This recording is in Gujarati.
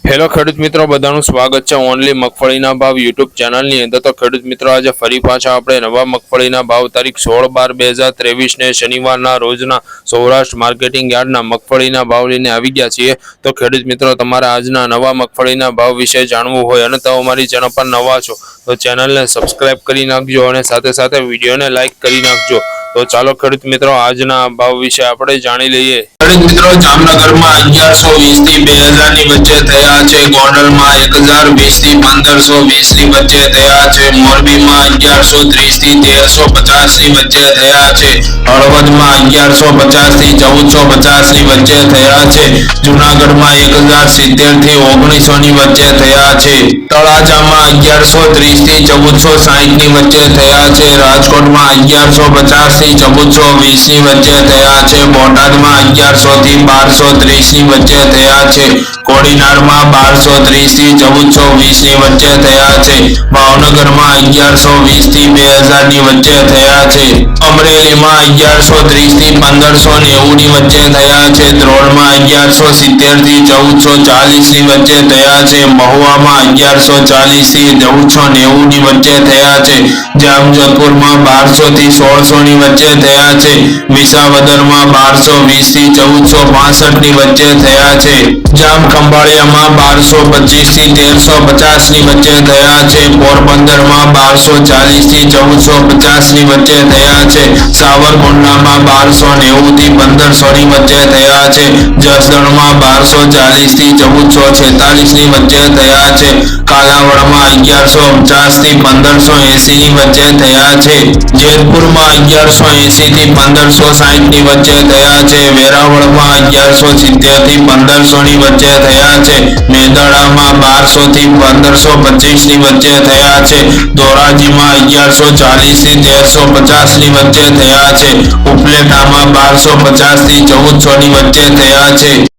હેલો ખેડૂત મિત્રો, બધાનું સ્વાગત છે ઓનલી મગફળીના ભાવ યુટ્યુબ ચેનલની અંદર। તો ખેડૂત મિત્રો, આજે ફરી પાછા આપણે નવા મગફળીના ભાવ તારીખ 16/12/2023 ને શનિવારના રોજના સૌરાષ્ટ્ર માર્કેટિંગ યાર્ડના મગફળીના ભાવ લઈને આવી ગયા છીએ। તો ખેડૂત મિત્રો, તમારે આજના નવા મગફળીના ભાવ વિશે જાણવું હોય અને તો અમારી ચેનલ પર નવા છો તો ચેનલને સબસ્ક્રાઇબ કરી નાખજો અને સાથે સાથે વિડીયોને લાઇક કરી નાખજો। તો ચાલો ખેડૂત મિત્રો, આજના ભાવ વિશે આપણે જાણી લઈએ। ખેડૂત મિત્રો, જામનગરમાં 1120 થી 2000 ની વચ્ચે થયા છે। ગોંડલમાં 1020 થી 1520 ની વચ્ચે થયા છે। મોરબીમાં 1130 થી 1350 ની વચ્ચે થયા છે। હળવદમાં 1150 થી 1450 ની વચ્ચે થયા છે। જૂનાગઢમાં 1070 થી 1900 ની વચ્ચે થયા છે। તળાજામાં 1130 થી 1460 ની વચ્ચે થયા છે। રાજકોટમાં 1150 થી 1420 ની વચ્ચે થયા છે। બોટાદમાં 1100 થી 1230 ની વચ્ચે થયા છે। કોડીનારમાં 1230 થી 1420 ની વચ્ચે થયા છે। ભાવનગરમાં 1120 થી 2000 ની વચ્ચે થયા છે। અમરેલીમાં 1130 થી 1590 ની વચ્ચે થયા છે। ધ્રોલમાં 1170 થી 1440 ની વચ્ચે થયા છે। મહુવામાં 1140 થી 1490 ની વચ્ચે થયા છે। જામજોધપુરમાં 1200 થી 1600 ની વચ્ચે થયા છે। વિસાવદરમાં 1220 થી 1465 ની વચ્ચે થયા છે। જામખંભાળિયામાં 1225 થી 1350 ની વચ્ચે થયા છે। પોરબંદરમાં 1240 થી 1450 ની વચ્ચે થયા છે। સાવરકુંડલામાં 1290 થી 1500 ની વચ્ચે થયા છે। જસદણમાં 1240 થી 1446 ની વચ્ચે થયા છે। કાલાવડમાં 1150 થી 1580 ની વચ્ચે થયા છે। જેતપુરમાં 1180 થી 1560 ની વચ્ચે થયા છે। વેરાવળમાં 1170 થી 1500 ની વચ્ચે થયા છે। મેંદરડામાં 1200 થી 1525 ની વચ્ચે થયા છે। ધોરાજીમાં 1140 થી 1350 ની વચ્ચે થયા છે। ઉપલેટામાં 1250 થી 1400 ની વચ્ચે થયા છે।